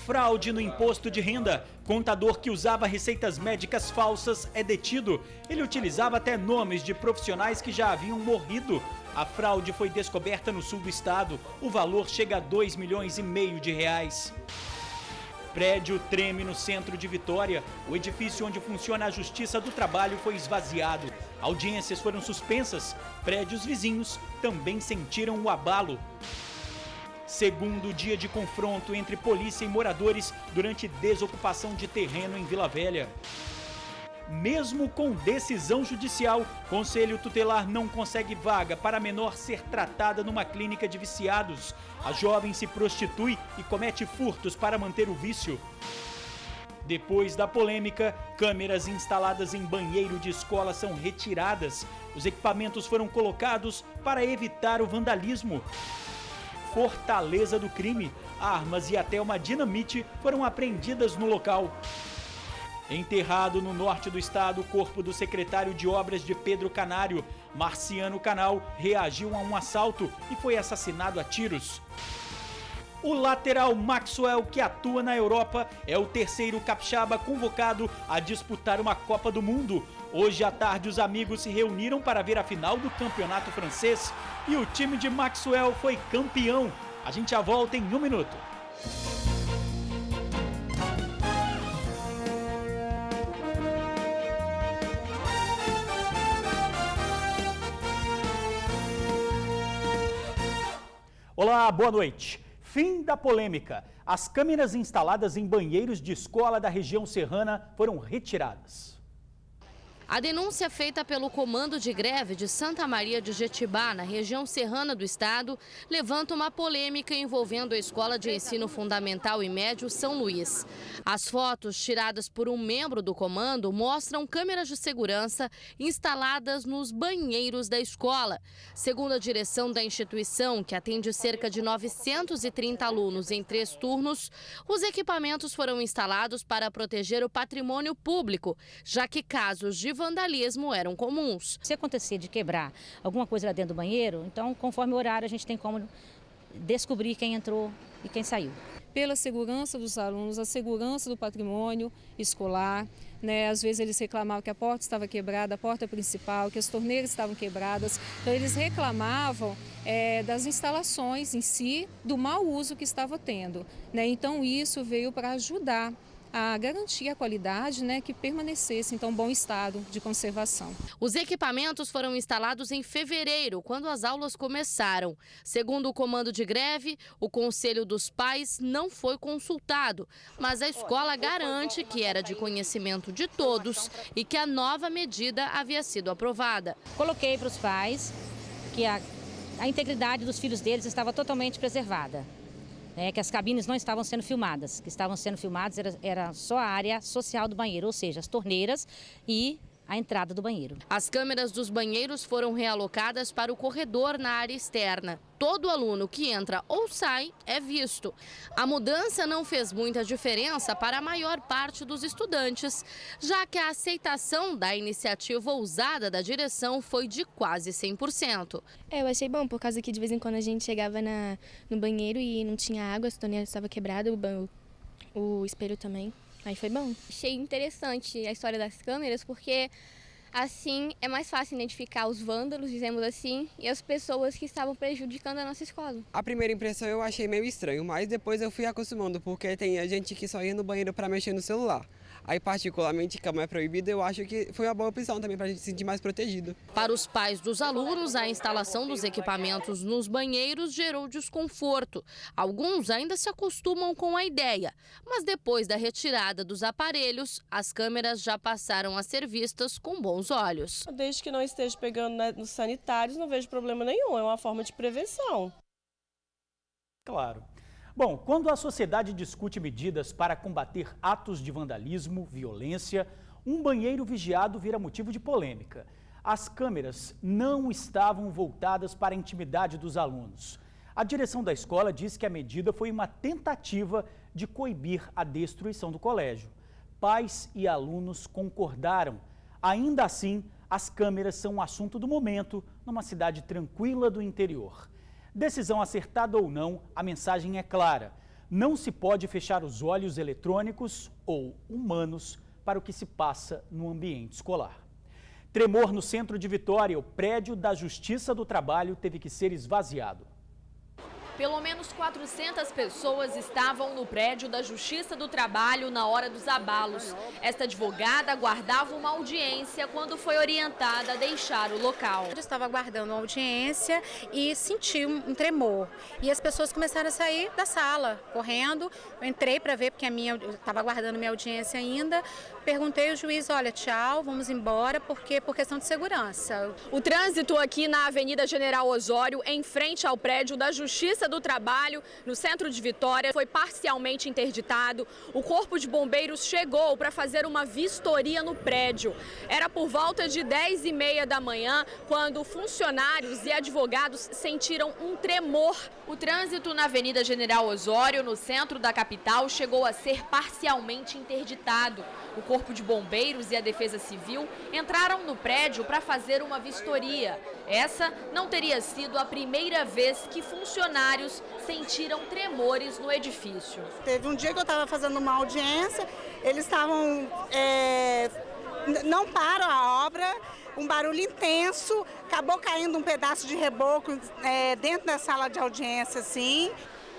Fraude no imposto de renda. Contador que usava receitas médicas falsas é detido. Ele utilizava até nomes de profissionais que já haviam morrido. A fraude foi descoberta no sul do estado. O valor chega a 2,5 milhões de reais. Prédio treme no centro de Vitória. O edifício onde funciona a Justiça do Trabalho foi esvaziado. Audiências foram suspensas. Prédios vizinhos também sentiram o abalo. Segundo dia de confronto entre polícia e moradores durante desocupação de terreno em Vila Velha. Mesmo com decisão judicial, Conselho Tutelar não consegue vaga para menor ser tratada numa clínica de viciados. A jovem se prostitui e comete furtos para manter o vício. Depois da polêmica, câmeras instaladas em banheiro de escola são retiradas. Os equipamentos foram colocados para evitar o vandalismo. Fortaleza do crime. Armas e até uma dinamite foram apreendidas no local. Enterrado no norte do estado, o corpo do secretário de obras de Pedro Canário, Marciano Canal, reagiu a um assalto e foi assassinado a tiros. O lateral Maxwell, que atua na Europa, é o terceiro capixaba convocado a disputar uma Copa do Mundo. Hoje à tarde, os amigos se reuniram para ver a final do campeonato francês e o time de Maxwell foi campeão. A gente já volta em 1 minuto. Olá, boa noite. Fim da polêmica. As câmeras instaladas em banheiros de escola da região serrana foram retiradas. A denúncia feita pelo Comando de Greve de Santa Maria de Jetibá, na região serrana do estado, levanta uma polêmica envolvendo a Escola de Ensino Fundamental e Médio São Luís. As fotos tiradas por um membro do comando mostram câmeras de segurança instaladas nos banheiros da escola. Segundo a direção da instituição, que atende cerca de 930 alunos em 3 turnos, os equipamentos foram instalados para proteger o patrimônio público, já que casos de vandalismo eram comuns. Se acontecer de quebrar alguma coisa lá dentro do banheiro, então conforme o horário a gente tem como descobrir quem entrou e quem saiu. Pela segurança dos alunos, a segurança do patrimônio escolar, né? Às vezes eles reclamavam que a porta estava quebrada, a porta principal, que as torneiras estavam quebradas. Então eles reclamavam das instalações em si, do mau uso que estava tendo, né? Então isso veio para ajudar a garantir a qualidade, né, que permanecesse então bom estado de conservação. Os equipamentos foram instalados em fevereiro, quando as aulas começaram. Segundo o Comando de Greve, o Conselho dos Pais não foi consultado, mas a escola garante que era de conhecimento de todos e que a nova medida havia sido aprovada. Coloquei para os pais que a integridade dos filhos deles estava totalmente preservada. Que as cabines não estavam sendo filmadas, que estavam sendo filmadas era só a área social do banheiro, ou seja, as torneiras e a entrada do banheiro. As câmeras dos banheiros foram realocadas para o corredor na área externa. Todo aluno que entra ou sai é visto. A mudança não fez muita diferença para a maior parte dos estudantes, já que a aceitação da iniciativa ousada da direção foi de quase 100%. Eu achei bom, por causa que de vez em quando a gente chegava no banheiro e não tinha água, a torneira estava quebrada, o espelho também. Aí foi bom. Achei interessante a história das câmeras, porque assim é mais fácil identificar os vândalos, dizemos assim, e as pessoas que estavam prejudicando a nossa escola. A primeira impressão eu achei meio estranho, mas depois eu fui acostumando, porque tem gente que só ia no banheiro para mexer no celular. Aí, particularmente, como é proibido, eu acho que foi uma boa opção também para a gente se sentir mais protegido. Para os pais dos alunos, a instalação dos equipamentos nos banheiros gerou desconforto. Alguns ainda se acostumam com a ideia, mas depois da retirada dos aparelhos, as câmeras já passaram a ser vistas com bons olhos. Desde que não esteja pegando nos sanitários, não vejo problema nenhum, é uma forma de prevenção. Claro. Bom, quando a sociedade discute medidas para combater atos de vandalismo, violência, um banheiro vigiado vira motivo de polêmica. As câmeras não estavam voltadas para a intimidade dos alunos. A direção da escola diz que a medida foi uma tentativa de coibir a destruição do colégio. Pais e alunos concordaram. Ainda assim, as câmeras são um assunto do momento numa cidade tranquila do interior. Decisão acertada ou não, a mensagem é clara. Não se pode fechar os olhos eletrônicos ou humanos para o que se passa no ambiente escolar. Tremor no centro de Vitória, o prédio da Justiça do Trabalho teve que ser esvaziado. Pelo menos 400 pessoas estavam no prédio da Justiça do Trabalho na hora dos abalos. Esta advogada aguardava uma audiência quando foi orientada a deixar o local. Eu estava aguardando uma audiência e senti um tremor. E as pessoas começaram a sair da sala, correndo. Eu entrei para ver, porque eu estava aguardando minha audiência ainda. Perguntei ao juiz, olha, tchau, vamos embora, por questão de segurança. O trânsito aqui na Avenida General Osório, em frente ao prédio da Justiça do Trabalho, no centro de Vitória, foi parcialmente interditado. O Corpo de Bombeiros chegou para fazer uma vistoria no prédio. Era por volta de 10h30 da manhã, quando funcionários e advogados sentiram um tremor. O trânsito na Avenida General Osório, no centro da capital, chegou a ser parcialmente interditado. O Corpo de Bombeiros e a Defesa Civil entraram no prédio para fazer uma vistoria. Essa não teria sido a primeira vez que funcionários sentiram tremores no edifício. Teve um dia que eu estava fazendo uma audiência, eles estavam... não param a obra, um barulho intenso, acabou caindo um pedaço de reboco dentro da sala de audiência, assim.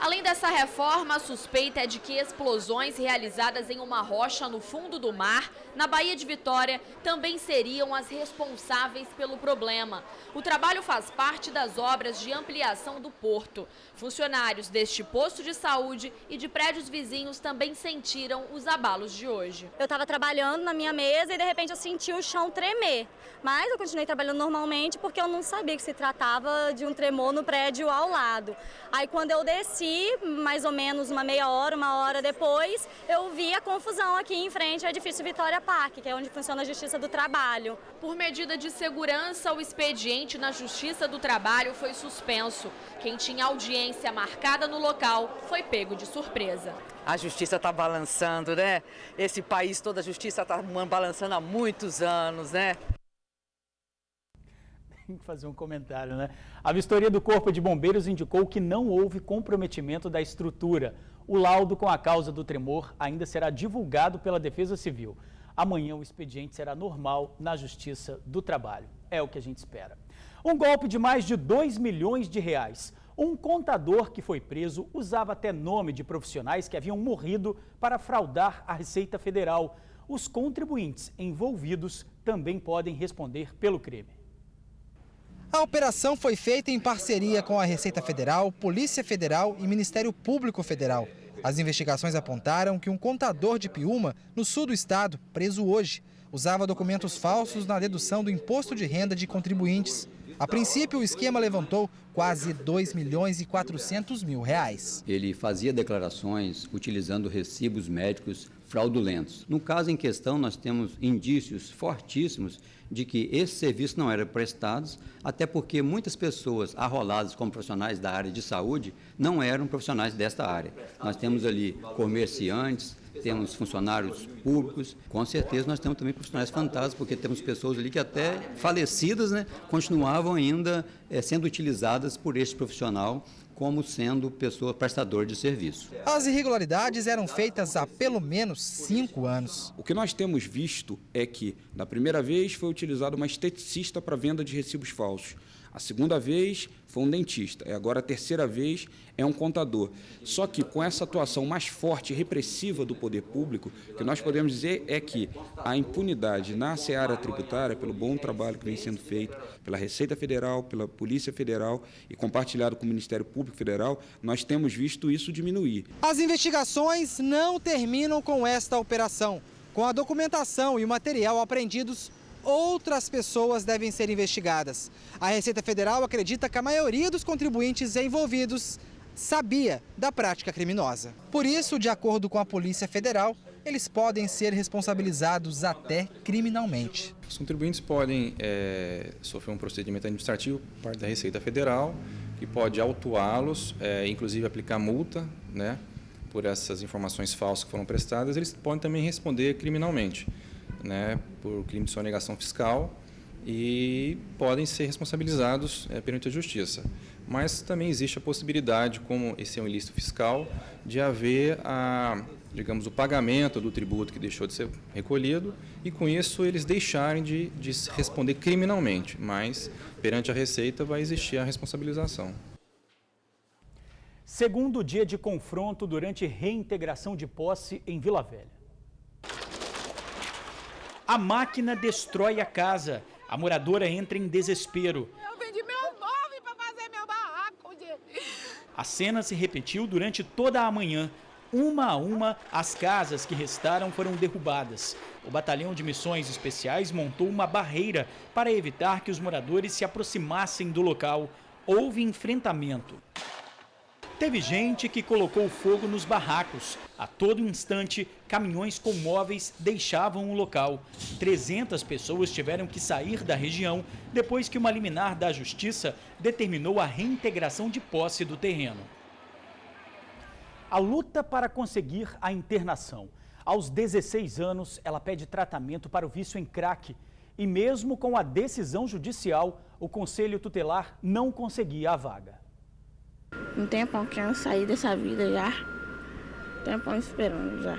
Além dessa reforma, a suspeita é de que explosões realizadas em uma rocha no fundo do mar, na Baía de Vitória, também seriam as responsáveis pelo problema. O trabalho faz parte das obras de ampliação do porto. Funcionários deste posto de saúde e de prédios vizinhos também sentiram os abalos de hoje. Eu estava trabalhando na minha mesa e de repente eu senti o chão tremer. Mas eu continuei trabalhando normalmente porque eu não sabia que se tratava de um tremor no prédio ao lado. Aí quando eu desci, mais ou menos uma meia hora, uma hora depois, eu vi a confusão aqui em frente ao edifício Vitória Parque, que é onde funciona a Justiça do Trabalho. Por medida de segurança, o expediente na Justiça do Trabalho foi suspenso. Quem tinha audiência marcada no local foi pego de surpresa. A justiça está balançando, né? Esse país, toda a justiça está balançando há muitos anos, né? Tem que fazer um comentário, né? A vistoria do Corpo de Bombeiros indicou que não houve comprometimento da estrutura. O laudo com a causa do tremor ainda será divulgado pela Defesa Civil. Amanhã o expediente será normal na Justiça do Trabalho. É o que a gente espera. Um golpe de mais de 2 milhões de reais. Um contador que foi preso usava até nome de profissionais que haviam morrido para fraudar a Receita Federal. Os contribuintes envolvidos também podem responder pelo crime. A operação foi feita em parceria com a Receita Federal, Polícia Federal e Ministério Público Federal. As investigações apontaram que um contador de Piúma, no sul do estado, preso hoje, usava documentos falsos na dedução do imposto de renda de contribuintes. A princípio, o esquema levantou quase 2 milhões e 400 mil reais. Ele fazia declarações utilizando recibos médicos fraudulentos. No caso em questão, nós temos indícios fortíssimos de que esses serviços não eram prestados, até porque muitas pessoas arroladas como profissionais da área de saúde não eram profissionais desta área. Nós temos ali comerciantes, temos funcionários públicos, com certeza nós temos também profissionais fantasmas, porque temos pessoas ali que até falecidas, né, continuavam ainda sendo utilizadas por este profissional como sendo pessoa prestadora de serviço. As irregularidades eram feitas há pelo menos 5 anos. O que nós temos visto é que, na primeira vez, foi utilizado uma esteticista para venda de recibos falsos. A segunda vez foi um dentista, e agora a terceira vez é um contador. Só que com essa atuação mais forte e repressiva do poder público, o que nós podemos dizer é que a impunidade na seara tributária, pelo bom trabalho que vem sendo feito pela Receita Federal, pela Polícia Federal e compartilhado com o Ministério Público Federal, nós temos visto isso diminuir. As investigações não terminam com esta operação. Com a documentação e o material apreendidos, outras pessoas devem ser investigadas. A Receita Federal acredita que a maioria dos contribuintes envolvidos sabia da prática criminosa. Por isso, de acordo com a Polícia Federal, eles podem ser responsabilizados até criminalmente. Os contribuintes podem sofrer um procedimento administrativo por parte da Receita Federal, que pode autuá-los, inclusive aplicar multa, né, por essas informações falsas que foram prestadas. Eles podem também responder criminalmente, né, por crime de sonegação fiscal, e podem ser responsabilizados perante a Justiça. mas também existe a possibilidade, como esse é um ilícito fiscal, de haver digamos, o pagamento do tributo que deixou de ser recolhido e, com isso, eles deixarem de responder criminalmente, mas, perante a Receita, vai existir a responsabilização. Segundo dia de confronto durante reintegração de posse em Vila Velha. A máquina destrói a casa. A moradora entra em desespero. Eu vendi meu móvel para fazer meu barraco. A cena se repetiu durante toda a manhã. Uma a uma, as casas que restaram foram derrubadas. O Batalhão de Missões Especiais montou uma barreira para evitar que os moradores se aproximassem do local. Houve enfrentamento. Teve gente que colocou fogo nos barracos. A todo instante, caminhões com móveis deixavam o local. 300 pessoas tiveram que sair da região depois que uma liminar da Justiça determinou a reintegração de posse do terreno. A luta para conseguir a internação. Aos 16 anos, ela pede tratamento para o vício em crack. E mesmo com a decisão judicial, o Conselho Tutelar não conseguia a vaga. Um tempão querendo sair dessa vida já. Um tempão esperando já.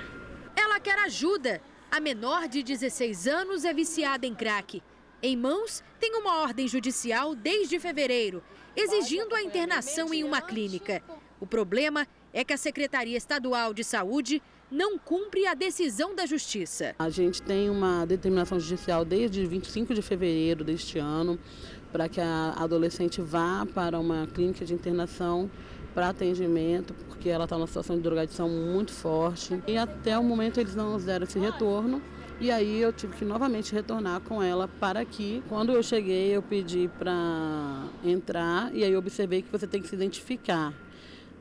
Ela quer ajuda. A menor de 16 anos é viciada em crack. Em mãos, tem uma ordem judicial desde fevereiro, exigindo a internação em uma clínica. O problema é que a Secretaria Estadual de Saúde não cumpre a decisão da Justiça. A gente tem uma determinação judicial desde 25 de fevereiro deste ano para que a adolescente vá para uma clínica de internação para atendimento, porque ela está numa situação de drogadição muito forte. E até o momento eles não nos deram esse retorno. E aí eu tive que novamente retornar com ela para aqui. Quando eu cheguei, eu pedi para entrar e aí eu observei que você tem que se identificar.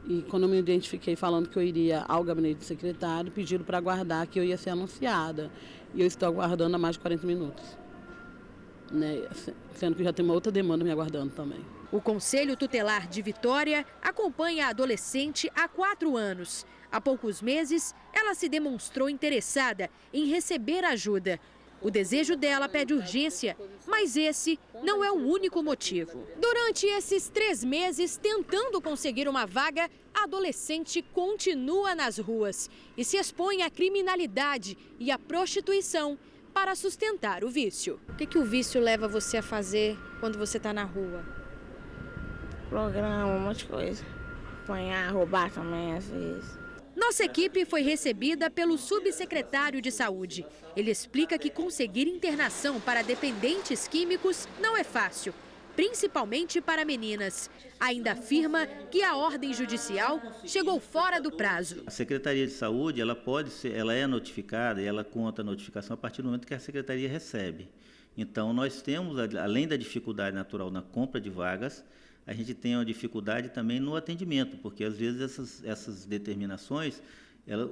E quando eu me identifiquei falando que eu iria ao gabinete do secretário, pediram para aguardar que eu ia ser anunciada. E eu estou aguardando há mais de 40 minutos. Né? Sendo que já tem uma outra demanda me aguardando também. O Conselho Tutelar de Vitória acompanha a adolescente há 4 anos. Há poucos meses, ela se demonstrou interessada em receber ajuda. O desejo dela pede urgência, mas esse não é o único motivo. Durante esses 3 meses, tentando conseguir uma vaga, a adolescente continua nas ruas e se expõe à criminalidade e à prostituição para sustentar o vício. O que o vício leva você a fazer quando você está na rua? Programa, um monte de coisa. Apanhar, roubar também, às vezes. Nossa equipe foi recebida pelo subsecretário de Saúde. Ele explica que conseguir internação para dependentes químicos não é fácil, principalmente para meninas. Ainda afirma que a ordem judicial chegou fora do prazo. A Secretaria de Saúde, ela é notificada e ela conta a notificação a partir do momento que a Secretaria recebe. Então, nós temos, além da dificuldade natural na compra de vagas, a gente tem uma dificuldade também no atendimento, porque às vezes essas determinações,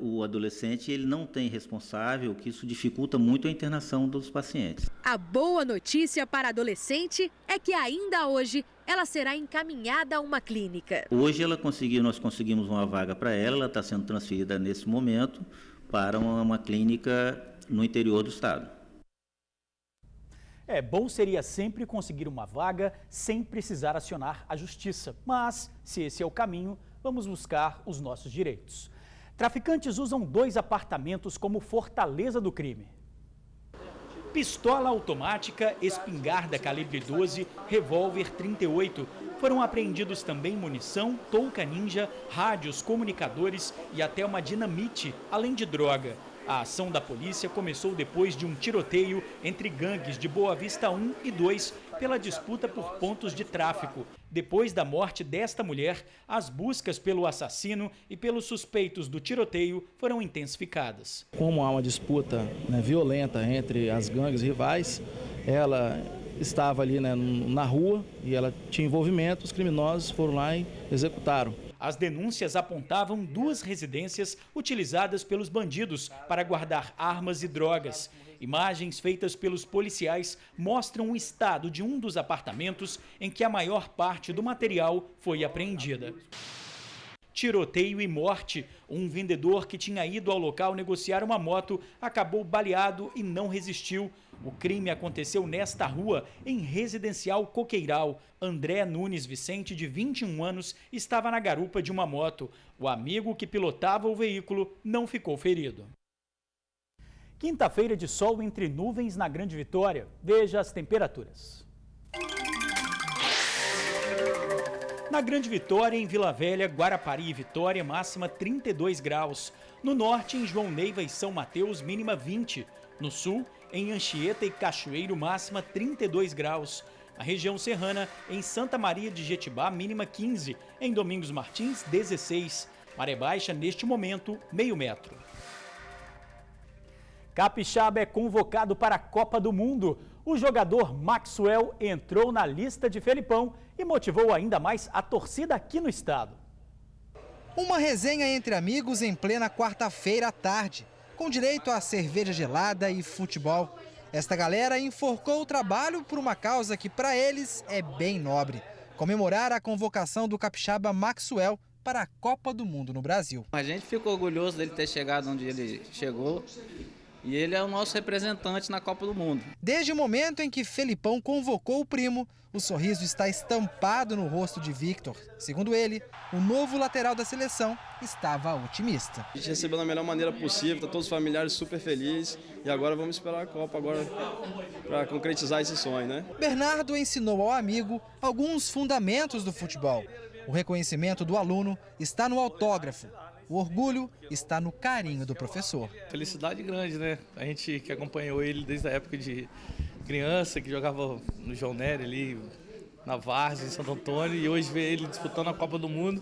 o adolescente ele não tem responsável, que isso dificulta muito a internação dos pacientes. A boa notícia para a adolescente é que ainda hoje ela será encaminhada a uma clínica. Hoje nós conseguimos uma vaga para ela está sendo transferida nesse momento para uma clínica no interior do estado. Bom seria sempre conseguir uma vaga sem precisar acionar a justiça. Mas, se esse é o caminho, vamos buscar os nossos direitos. Traficantes usam 2 apartamentos como fortaleza do crime. Pistola automática, espingarda calibre 12, revólver 38. Foram apreendidos também munição, touca ninja, rádios, comunicadores e até uma dinamite, além de droga. A ação da polícia começou depois de um tiroteio entre gangues de Boa Vista 1 e 2 pela disputa por pontos de tráfico. Depois da morte desta mulher, as buscas pelo assassino e pelos suspeitos do tiroteio foram intensificadas. Como há uma disputa violenta entre as gangues rivais, ela estava ali na rua e ela tinha envolvimento, os criminosos foram lá e executaram. As denúncias apontavam 2 residências utilizadas pelos bandidos para guardar armas e drogas. Imagens feitas pelos policiais mostram o estado de um dos apartamentos em que a maior parte do material foi apreendida. tiroteio e morte. Um vendedor que tinha ido ao local negociar uma moto acabou baleado e não resistiu. O crime aconteceu nesta rua, em Residencial Coqueiral. André Nunes Vicente, de 21 anos, estava na garupa de uma moto. O amigo que pilotava o veículo não ficou ferido. Quinta-feira de sol entre nuvens na Grande Vitória. Veja as temperaturas. Na Grande Vitória, em Vila Velha, Guarapari e Vitória, máxima 32 graus. No norte, em João Neiva e São Mateus, mínima 20. No sul, em Anchieta e Cachoeiro, máxima 32 graus. Na região serrana, em Santa Maria de Jetibá, mínima 15. Em Domingos Martins, 16. Maré baixa, neste momento, meio metro. Capixaba é convocado para a Copa do Mundo. O jogador Maxwell entrou na lista de Felipão e motivou ainda mais a torcida aqui no estado. Uma resenha entre amigos em plena quarta-feira à tarde, com direito a cerveja gelada e futebol. Esta galera enforcou o trabalho por uma causa que para eles é bem nobre: comemorar a convocação do capixaba Maxwell para a Copa do Mundo no Brasil. A gente ficou orgulhoso dele ter chegado onde ele chegou. E ele é o nosso representante na Copa do Mundo. Desde o momento em que Felipão convocou o primo, o sorriso está estampado no rosto de Victor. Segundo ele, o novo lateral da seleção estava otimista. A gente recebeu da melhor maneira possível, tá todos os familiares super felizes e agora vamos esperar a Copa para concretizar esse sonho, né? Bernardo ensinou ao amigo alguns fundamentos do futebol. O reconhecimento do aluno está no autógrafo. O orgulho está no carinho do professor. Felicidade grande, né? A gente que acompanhou ele desde a época de criança, que jogava no João Nery ali, na Várzea, em Santo Antônio, e hoje ver ele disputando a Copa do Mundo.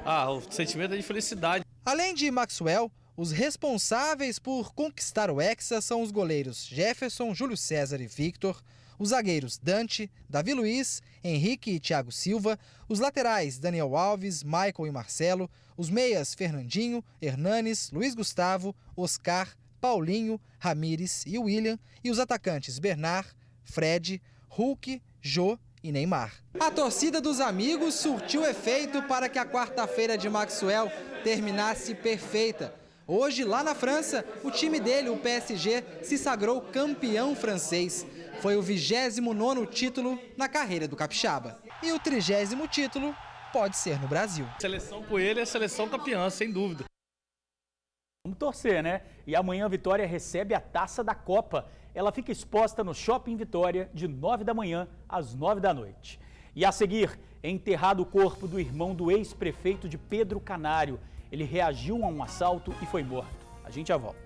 O sentimento é de felicidade. Além de Maxwell, os responsáveis por conquistar o Hexa são os goleiros Jefferson, Júlio César e Victor, os zagueiros Dante, Davi Luiz, Henrique e Thiago Silva, os laterais Daniel Alves, Michael e Marcelo, os meias Fernandinho, Hernanes, Luiz Gustavo, Oscar, Paulinho, Ramires e William, e os atacantes Bernard, Fred, Hulk, Jô e Neymar. A torcida dos amigos surtiu efeito para que a quarta-feira de Maxwell terminasse perfeita. Hoje, lá na França, o time dele, o PSG, se sagrou campeão francês. Foi o 29º título na carreira do capixaba. E o 30º título pode ser no Brasil. A seleção com ele é a seleção campeã, sem dúvida. Vamos torcer, né? E amanhã a Vitória recebe a Taça da Copa. Ela fica exposta no Shopping Vitória de 9 da manhã às 9 da noite. E a seguir, é enterrado o corpo do irmão do ex-prefeito de Pedro Canário. Ele reagiu a um assalto e foi morto. A gente já volta.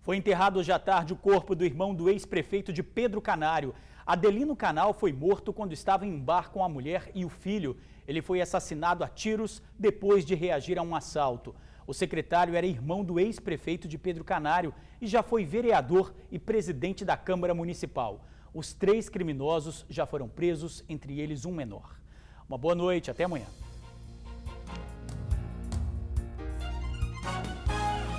Foi enterrado hoje à tarde o corpo do irmão do ex-prefeito de Pedro Canário. Adelino Canal foi morto quando estava em um bar com a mulher e o filho. Ele foi assassinado a tiros depois de reagir a um assalto. O secretário era irmão do ex-prefeito de Pedro Canário e já foi vereador e presidente da Câmara Municipal. Os 3 criminosos já foram presos, entre eles um menor. Uma boa noite, até amanhã.